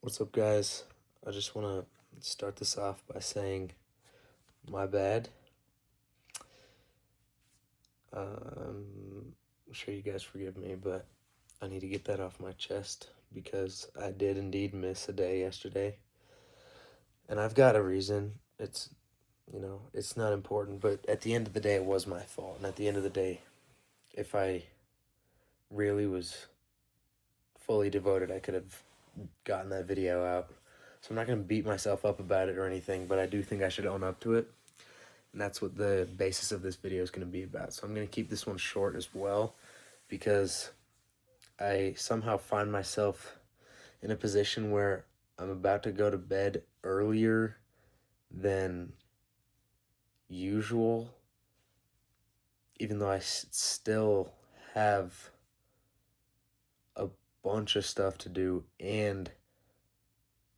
What's up, guys? I just want to start this off by saying my bad. I'm sure you guys forgive me, but I need to get that off my chest because I did indeed miss a day yesterday. And I've got a reason. It's not important, but at the end of the day, it was my fault. And at the end of the day, if I really was fully devoted, I could have gotten that video out. So I'm not going to beat myself up about it or anything, but I do think I should own up to it. And that's what the basis of this video is going to be about. So I'm going to keep this one short as well because I somehow find myself in a position where I'm about to go to bed earlier than usual, even though I still have a bunch of stuff to do, and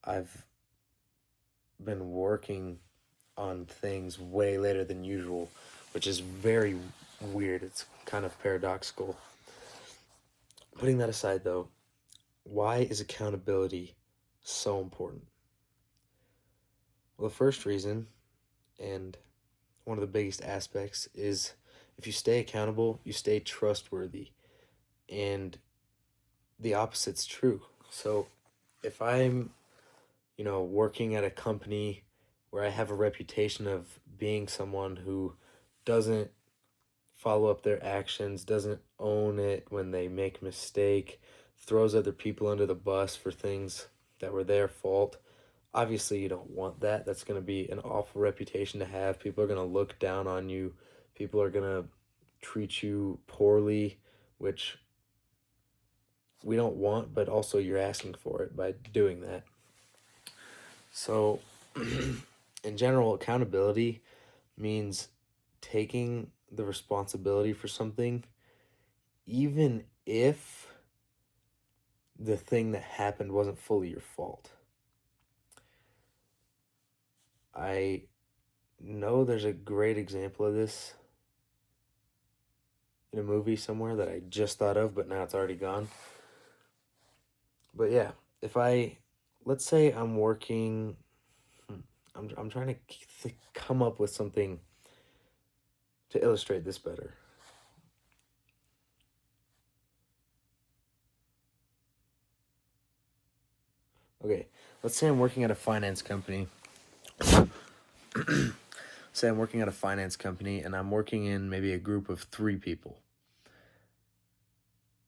I've been working on things way later than usual, which is very weird. It's kind of paradoxical. Putting that aside, though, why is accountability so important? Well, the first reason, and one of the biggest aspects, is if you stay accountable, you stay trustworthy. And the opposite's true. So if I'm, working at a company where I have a reputation of being someone who doesn't follow up their actions, doesn't own it when they make a mistake, throws other people under the bus for things that were their fault. Obviously, you don't want that. That's going to be an awful reputation to have. People are going to look down on you. People are going to treat you poorly, which we don't want, but also you're asking for it by doing that. So, in general, accountability means taking the responsibility for something, even if the thing that happened wasn't fully your fault. I know there's a great example of this in a movie somewhere that I just thought of, but now it's already gone. But yeah, let's say I'm working, I'm trying to come up with something to illustrate this better. Okay, let's say I'm working at a finance company. Say I'm working at a finance company and I'm working in maybe a group of 3 people.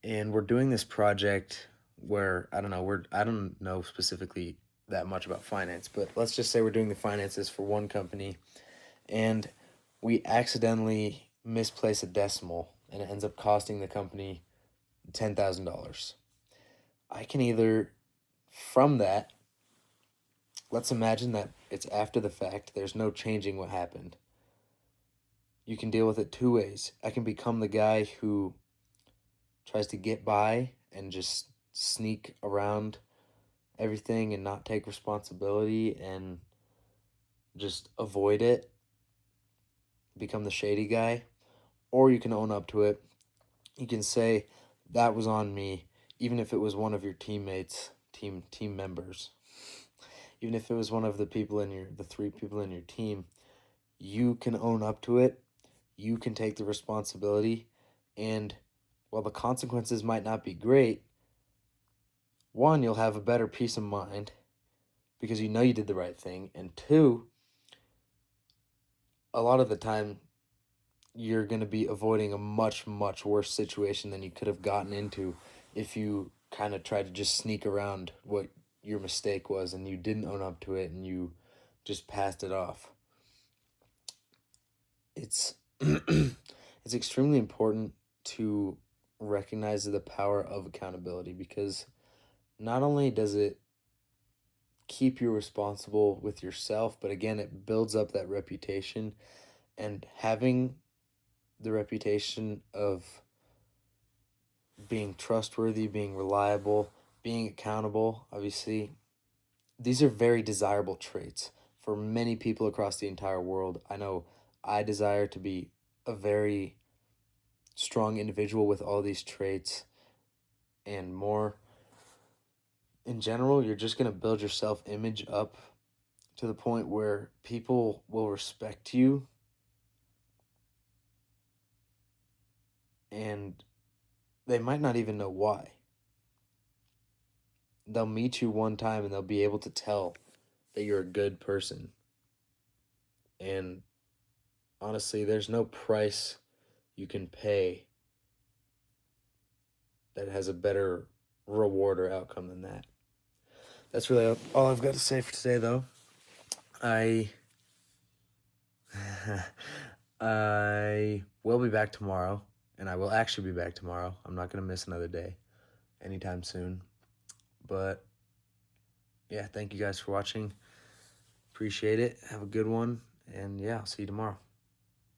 And we're doing this project where I don't know specifically that much about finance, but let's just say we're doing the finances for one company and we accidentally misplace a decimal and it ends up costing the company $10,000. I can either, from that, let's imagine that it's after the fact, there's no changing what happened. You can deal with it 2 ways. I can become the guy who tries to get by and just sneak around everything and not take responsibility and just avoid it, become the shady guy, or you can own up to it. You can say that was on me, even if it was one of your teammates, team members. Even if it was one of the 3 people in your team, you can own up to it. You can take the responsibility, and while the consequences might not be great, one, you'll have a better peace of mind because you know you did the right thing, and 2, a lot of the time you're going to be avoiding a much, much worse situation than you could have gotten into if you kind of tried to just sneak around what your mistake was and you didn't own up to it and you just passed it off. It's it's extremely important to recognize the power of accountability because not only does it keep you responsible with yourself, but again, it builds up that reputation, and having the reputation of being trustworthy, being reliable, being accountable, obviously, these are very desirable traits for many people across the entire world. I know I desire to be a very strong individual with all these traits and more. in general, you're just going to build your self-image up to the point where people will respect you, and they might not even know why. They'll meet you one time and they'll be able to tell that you're a good person. And honestly, there's no price you can pay that has a better reward or outcome than that. That's really all I've got to say for today, though. I I will be back tomorrow, and I will actually be back tomorrow. I'm not going to miss another day anytime soon. But yeah, thank you guys for watching. Appreciate it. Have a good one. And yeah, I'll see you tomorrow.